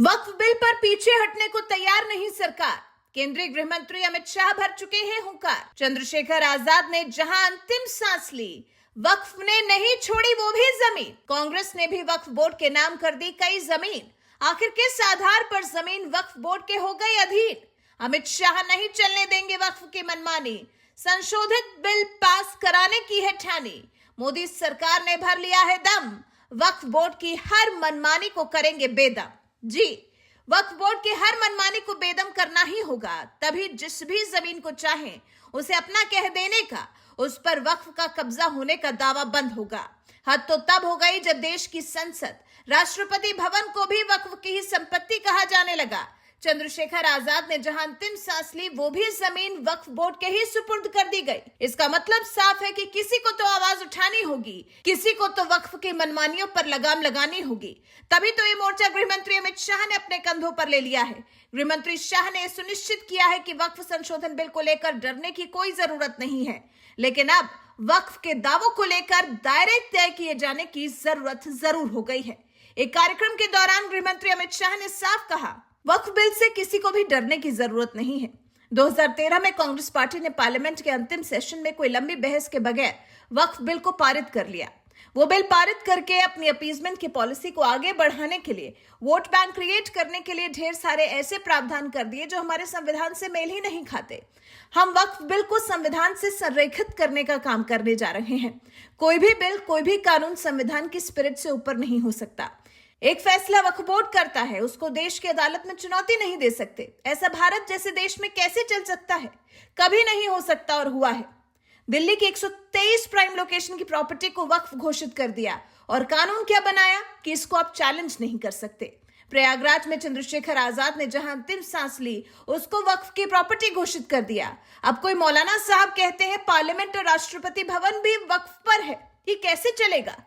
वक्फ bill पर पीछे हटने को तैयार नहीं सरकार। केंद्रीय गृह मंत्री अमित शाह भर चुके हैं हुंकार। चंद्रशेखर आजाद ने जहां अंतिम सांस ली, वक्फ ने नहीं छोड़ी वो भी जमीन। कांग्रेस ने भी वक्फ बोर्ड के नाम कर दी कई जमीन। आखिर किस आधार पर जमीन वक्फ बोर्ड के हो गई अधीन? अमित शाह नहीं चलने देंगे वक्फ की मनमानी। संशोधित बिल पास कराने की है ठानी। मोदी सरकार ने भर लिया है दम। वक्फ बोर्ड की हर मनमानी को करेंगे बेदम। जी, वक्फ बोर्ड की हर मनमानी को बेदम करना ही होगा, तभी जिस भी जमीन को चाहें उसे अपना कह देने का, उस पर वक्फ का कब्जा होने का दावा बंद होगा। हद तो तब हो गई जब देश की संसद, राष्ट्रपति भवन को भी वक्फ की ही संपत्ति कहा जाने लगा। चंद्रशेखर आजाद ने जहां अंतिम सांस ली, वो भी जमीन वक्फ बोर्ड के ही सुपुर्द कर दी गई। इसका मतलब साफ है कि किसी को तो आवाज उठानी होगी, किसी को तो वक्फ की मनमानियों पर लगाम लगानी होगी। तभी तो ये मोर्चा गृह मंत्री अमित शाह ने अपने कंधों पर ले लिया है। गृह मंत्री शाह ने सुनिश्चित किया है कि वक्फ संशोधन बिल को लेकर डरने की कोई जरूरत नहीं है, लेकिन अब वक्फ के दावों को लेकर दायरे तय किए जाने की जरूरत जरूर हो गई है। एक कार्यक्रम के दौरान गृह मंत्री अमित शाह ने साफ कहा, वक्फ बिल से किसी को भी डरने की जरूरत नहीं है। 2013 में कांग्रेस पार्टी ने पार्लियामेंट के अंतिम सेशन में कोई लंबी बहस के बगैर वक्फ बिल को पारित कर लिया। वो बिल पारित करके अपनी अपीजमेंट की पॉलिसी को आगे बढ़ाने के लिए, वोट बैंक क्रिएट करने के लिए ढेर सारे ऐसे प्रावधान कर दिए जो हमारे संविधान से मेल ही नहीं खाते। हम वक्फ बिल को संविधान से संरेखित करने का काम करने जा रहे हैं। कोई भी बिल, कोई भी कानून संविधान की स्पिरिट से ऊपर नहीं हो सकता। एक फैसला वक्फ बोर्ड करता है, उसको देश की अदालत में चुनौती नहीं दे सकते। ऐसा भारत जैसे देश में कैसे चल सकता है? कभी नहीं हो सकता और हुआ है। दिल्ली की 123 प्राइम लोकेशन की प्रॉपर्टी को वक्फ घोषित कर दिया और कानून क्या बनाया कि इसको आप चैलेंज नहीं कर सकते। प्रयागराज में चंद्रशेखर आजाद ने जहां अंतिम सांस ली, उसको वक्फ की प्रॉपर्टी घोषित कर दिया। अब कोई मौलाना साहब कहते हैं पार्लियामेंट और राष्ट्रपति भवन भी वक्फ पर है, ये कैसे चलेगा?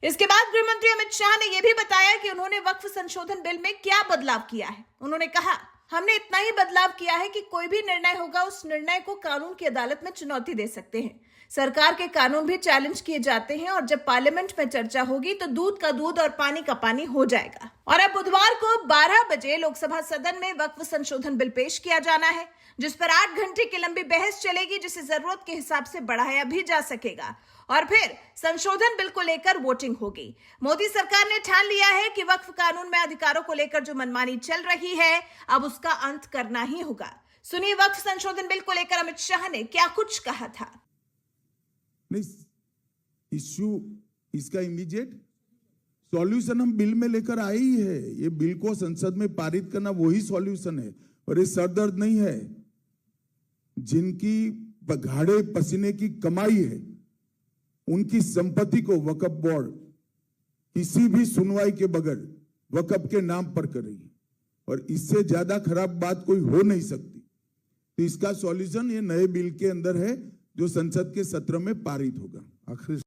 इसके बाद गृह मंत्री अमित शाह ने यह भी बताया कि उन्होंने वक्फ संशोधन बिल में क्या बदलाव किया है। उन्होंने कहा, हमने इतना ही बदलाव किया है कि कोई भी निर्णय होगा, उस निर्णय को कानून की अदालत में चुनौती दे सकते हैं। सरकार के कानून भी चैलेंज किए जाते हैं और जब पार्लियामेंट में चर्चा होगी तो दूध का दूध और पानी का पानी हो जाएगा। और अब बुधवार को 12 बजे लोकसभा सदन में वक्फ संशोधन बिल पेश किया जाना है, जिस पर 8 घंटे की लंबी बहस चलेगी, जिसे जरूरत के हिसाब से बढ़ाया भी जा सकेगा और फिर संशोधन बिल को लेकर वोटिंग होगी। मोदी सरकार ने ठान लिया है कि वक्फ कानून में अधिकारों को लेकर जो मनमानी चल रही है, अब उसका अंत करना ही होगा। सुनिए वक्फ संशोधन बिल को लेकर अमित शाह ने क्या कुछ कहा था। इश्यू इसका इमीडिएट सॉल्यूशन हम बिल में लेकर आए ही है। ये बिल को संसद में पारित करना वही सॉल्यूशन है और ये सरदर्द नहीं है। जिनकी बघाड़े पसीने की कमाई है, उनकी संपत्ति को वक्फ बोर्ड किसी भी सुनवाई के बगैर वक्फ के नाम पर कर रही है और इससे ज्यादा खराब बात कोई हो नहीं सकती। तो इसका सॉल्यूशन ये नए बिल के अंदर है जो संसद के सत्र में पारित होगा।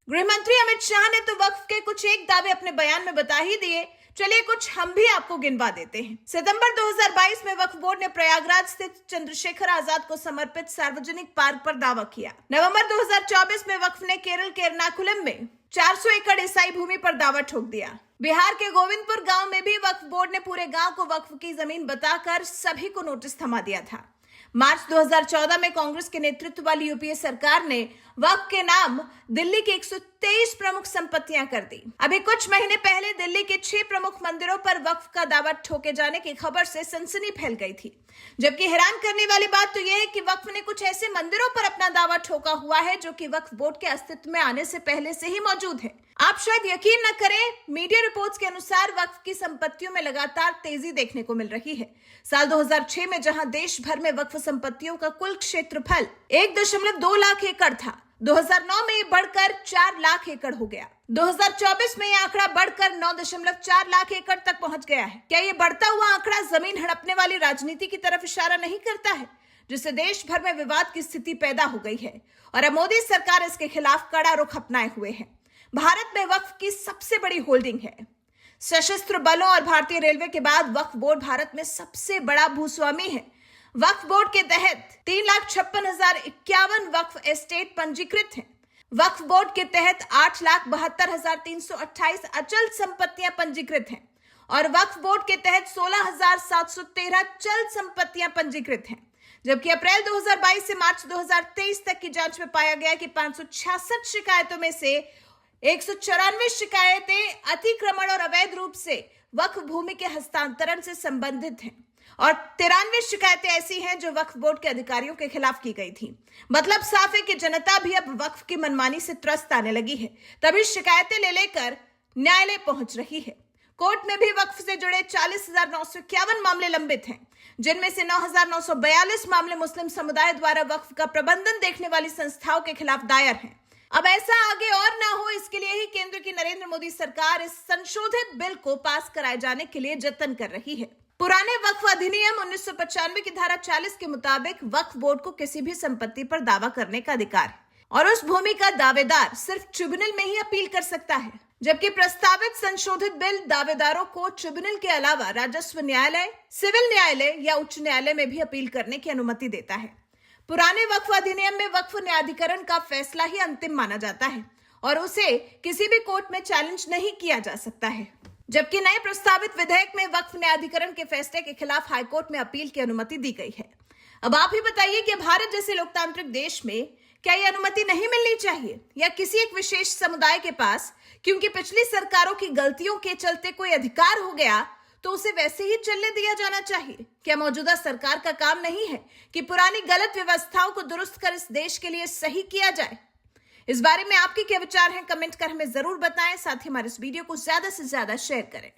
गृह मंत्री अमित शाह ने तो वक्फ के कुछ एक दावे अपने बयान में बता ही दिए। चलिए कुछ हम भी आपको गिनवा देते हैं। सितंबर 2022 में वक्फ बोर्ड ने प्रयागराज स्थित चंद्रशेखर आजाद को समर्पित सार्वजनिक पार्क पर दावा किया। नवंबर 2024 में वक्फ ने केरल के एर्नाकुलम में 400 एकड़ ईसाई भूमि पर दावा ठोक दिया। बिहार के गोविंदपुर गांव में भी वक्फ बोर्ड ने पूरे गांव को वक्फ की जमीन बताकर सभी को नोटिस थमा दिया था। मार्च 2014 में कांग्रेस के नेतृत्व वाली यूपीए सरकार ने वक्फ के नाम दिल्ली की 123 प्रमुख संपत्तियां कर दी। अभी कुछ महीने पहले दिल्ली के 6 प्रमुख मंदिरों पर वक्फ का दावा ठोके जाने की खबर से सनसनी फैल गई थी। जबकि हैरान करने वाली बात तो यह है कि वक्फ ने कुछ ऐसे मंदिरों पर अपना दावा ठोका हुआ है जो कि वक्फ बोर्ड के अस्तित्व में आने से पहले से ही मौजूद है। आप शायद यकीन न करें, मीडिया रिपोर्ट्स के अनुसार वक्फ की संपत्तियों में लगातार तेजी देखने को मिल रही है। साल 2006 में जहां देश भर में वक्फ संपत्तियों का कुल क्षेत्रफल 1.2 लाख एकड़ था, 2009 में ये बढ़कर 4 लाख एकड़ हो गया। 2024 में यह आंकड़ा बढ़कर 9.4 लाख एकड़ तक पहुंच गया है। क्या ये बढ़ता हुआ आंकड़ा जमीन हड़पने वाली राजनीति की तरफ इशारा नहीं करता है, जिससे देश भर में विवाद की स्थिति पैदा हो गई है और अब मोदी सरकार इसके खिलाफ कड़ा रुख अपनाए हुए है। भारत में वक्फ की सबसे बड़ी होल्डिंग है। सशस्त्र बलों और भारतीय रेलवे के बाद वक्फ बोर्ड भारत में सबसे बड़ा भूस्वामी है। वक्फ बोर्ड के तहत 3,56,051 वक्फ एस्टेट पंजीकृत हैं। वक्फ बोर्ड के तहत 8,72,328 अचल संपत्तियां पंजीकृत हैं और वक्फ बोर्ड के तहत 16,713 चल संपत्तियां पंजीकृत हैं, जबकि अप्रैल 2022 से मार्च 2023 तक की जांच में पाया गया कि 566 शिकायतों में से 194 शिकायतें अतिक्रमण और अवैध रूप से वक्फ भूमि के हस्तांतरण से संबंधित हैं और 93 शिकायतें ऐसी हैं जो वक्फ बोर्ड के अधिकारियों के खिलाफ की गई थी। मतलब साफ है कि जनता भी अब वक्फ की मनमानी से त्रस्त आने लगी है, तभी शिकायतें ले लेकर न्यायालय पहुंच रही है। कोर्ट में भी वक्फ से जुड़े 40,951 मामले लंबित हैं, जिनमें से 9,942 मामले मुस्लिम समुदाय द्वारा वक्फ का प्रबंधन देखने वाली संस्थाओं के खिलाफ दायर हैं। अब ऐसा आगे और ना हो, इसके लिए ही केंद्र की नरेंद्र मोदी सरकार इस संशोधित बिल को पास कराए जाने के लिए जतन कर रही है। पुराने वक्फ अधिनियम 1995 की धारा 40 के मुताबिक वक्फ बोर्ड को किसी भी संपत्ति पर दावा करने का अधिकार है और उस भूमि का दावेदार सिर्फ ट्रिब्यूनल में ही अपील कर सकता है, जबकि प्रस्तावित संशोधित बिल दावेदारों को ट्रिब्यूनल के अलावा राजस्व न्यायालय, सिविल न्यायालय या उच्च न्यायालय में भी अपील करने की अनुमति देता है। पुराने वक्फ अधिनियम में वक्फ न्यायाधिकरण का फैसला ही अंतिम माना जाता है और उसे किसी भी कोर्ट में चैलेंज नहीं किया जा सकता है, जबकि नए प्रस्तावित विधेयक में वक्फ न्यायाधिकरण के फैसले के खिलाफ हाईकोर्ट में अपील की अनुमति दी गई है। अब आप ही बताइए कि भारत जैसे लोकतांत्रिक देश में क्या यह अनुमति नहीं मिलनी चाहिए या किसी एक विशेष समुदाय के पास क्योंकि पिछली सरकारों की गलतियों के चलते कोई अधिकार हो गया तो उसे वैसे ही चलने दिया जाना चाहिए? क्या मौजूदा सरकार का काम नहीं है कि पुरानी गलत व्यवस्थाओं को दुरुस्त कर इस देश के लिए सही किया जाए? इस बारे में आपके क्या विचार हैं? कमेंट कर हमें जरूर बताएं। साथ ही हमारे इस वीडियो को ज्यादा से ज्यादा शेयर करें।